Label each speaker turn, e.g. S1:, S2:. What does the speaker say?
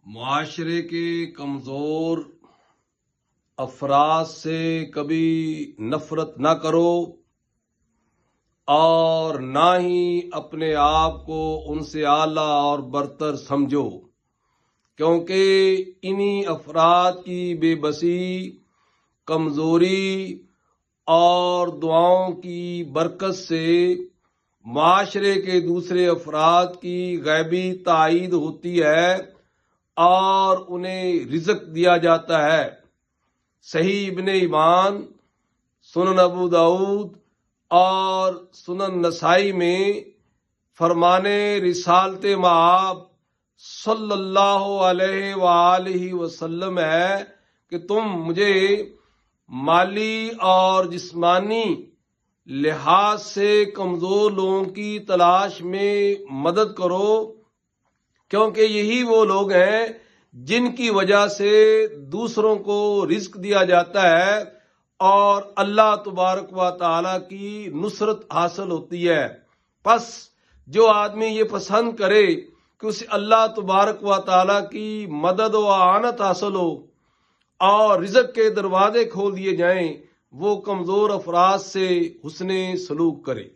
S1: معاشرے کے کمزور افراد سے کبھی نفرت نہ کرو اور نہ ہی اپنے آپ کو ان سے اعلیٰ اور برتر سمجھو، کیونکہ انہی افراد کی بے بسی، کمزوری اور دعاؤں کی برکت سے معاشرے کے دوسرے افراد کی غیبی تائید ہوتی ہے اور انہیں رزق دیا جاتا ہے۔ صحیح ابن ایمان، سنن ابو داؤد اور سنن نسائی میں فرمانے رسالت مآب صلی اللہ علیہ وآلہ وسلم ہے کہ تم مجھے مالی اور جسمانی لحاظ سے کمزور لوگوں کی تلاش میں مدد کرو، کیونکہ یہی وہ لوگ ہیں جن کی وجہ سے دوسروں کو رزق دیا جاتا ہے اور اللہ تبارک و تعالی کی نصرت حاصل ہوتی ہے۔ پس جو آدمی یہ پسند کرے کہ اسے اللہ تبارک و تعالی کی مدد و اعانت حاصل ہو اور رزق کے دروازے کھول دیے جائیں، وہ کمزور افراد سے حسن سلوک کرے۔